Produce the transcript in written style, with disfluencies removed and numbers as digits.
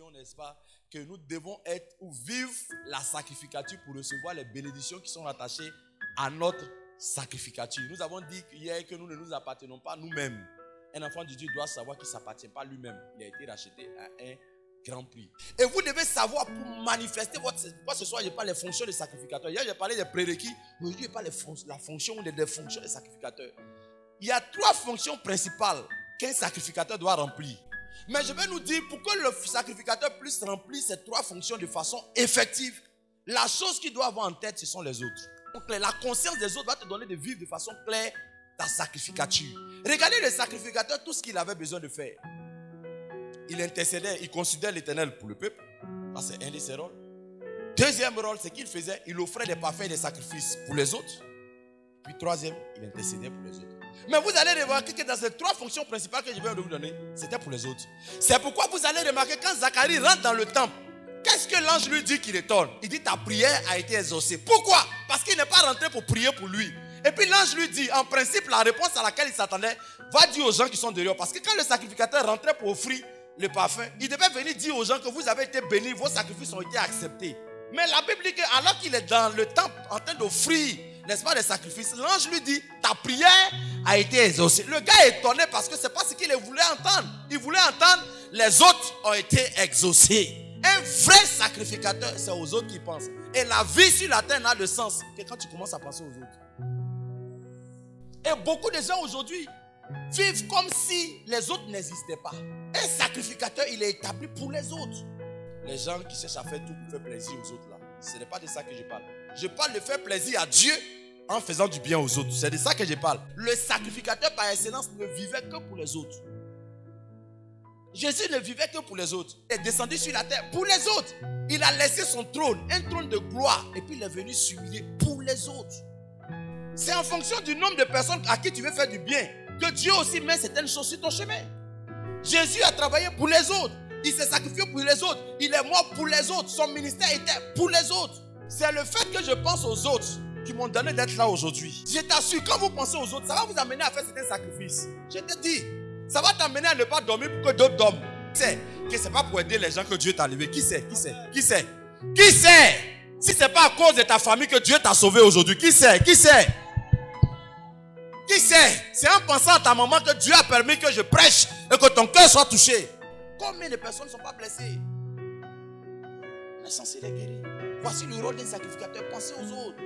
disions, n'est-ce pas, que nous devons être ou vivre la sacrificature pour recevoir les bénédictions qui sont attachées à notre sacrificature. Nous avons dit hier que nous ne nous appartenons pas nous-mêmes. Un enfant de Dieu doit savoir qu'il ne s'appartient pas lui-même. Il a été racheté à un grand prix. Et vous devez savoir pour manifester votre... Moi ce soir je parle des fonctions des sacrificateurs. Hier j'ai parlé des prérequis, mais aujourd'hui je parle de la fonction ou des fonctions des sacrificateurs. Il y a 3 fonctions principales qu'un sacrificateur doit remplir. Mais je vais nous dire, pour que le sacrificateur puisse remplir ces 3 fonctions de façon effective, la chose qu'il doit avoir en tête, ce sont les autres. Donc la conscience des autres va te donner de vivre de façon claire ta sacrificature. Regardez le sacrificateur, tout ce qu'il avait besoin de faire. Il intercédait, il considère l'Éternel pour le peuple. Ça c'est un de ses rôles. Deuxième rôle, c'est qu'il faisait, il offrait des parfums et des sacrifices pour les autres. Puis troisième, il intercédait pour les autres. Mais vous allez remarquer que dans ces 3 fonctions principales que je viens de vous donner, c'était pour les autres. C'est pourquoi vous allez remarquer quand Zacharie rentre dans le temple, qu'est-ce que l'ange lui dit qu'il étonne? Il dit ta prière a été exaucée. Pourquoi? Parce qu'il n'est pas rentré pour prier pour lui. Et puis l'ange lui dit, en principe, la réponse à laquelle il s'attendait, va dire aux gens qui sont dehors. Parce que quand le sacrificateur rentrait pour offrir le parfum, il devait venir dire aux gens que vous avez été bénis, vos sacrifices ont été acceptés. Mais la Bible dit qu'alors qu'il est dans le temple en train d'offrir, n'est-ce pas, des sacrifices, l'ange lui dit, ta prière a été exaucée. Le gars est étonné parce que ce n'est pas ce qu'il voulait entendre. Il voulait entendre, les autres ont été exaucés. Un vrai sacrificateur, c'est aux autres qui pense. Et la vie sur la terre n'a de sens que quand tu commences à penser aux autres. Et beaucoup de gens aujourd'hui vivent comme si les autres n'existaient pas. Un sacrificateur, il est établi pour les autres. Les gens qui cherchent à faire tout pour faire plaisir aux autres là, ce n'est pas de ça que je parle. Je parle de faire plaisir à Dieu en faisant du bien aux autres. C'est de ça que je parle. Le sacrificateur par excellence ne vivait que pour les autres. Jésus ne vivait que pour les autres. Il est descendu sur la terre pour les autres. Il a laissé son trône, un trône de gloire, et puis il est venu s'humilier pour les autres. C'est en fonction du nombre de personnes à qui tu veux faire du bien que Dieu aussi met certaines choses sur ton chemin. Jésus a travaillé pour les autres. Il s'est sacrifié pour les autres. Il est mort pour les autres. Son ministère était pour les autres. C'est le fait que je pense aux autres qui m'ont donné d'être là aujourd'hui. Je t'assure, quand vous pensez aux autres, ça va vous amener à faire certains sacrifices. Je te dis, ça va t'amener à ne pas dormir pour que d'autres dorment. Tu sais que ce n'est pas pour aider les gens que Dieu t'a levé. Qui sait? Qui sait? Qui sait? Qui sait? Si ce n'est pas à cause de ta famille que Dieu t'a sauvé aujourd'hui. Qui sait? Qui sait? Qui sait? C'est en pensant à ta maman que Dieu a permis que je prêche et que ton cœur soit touché. Combien de personnes ne sont pas blessées? On est censé les guérir. Voici le rôle d'un sacrificateur. Pensez aux autres.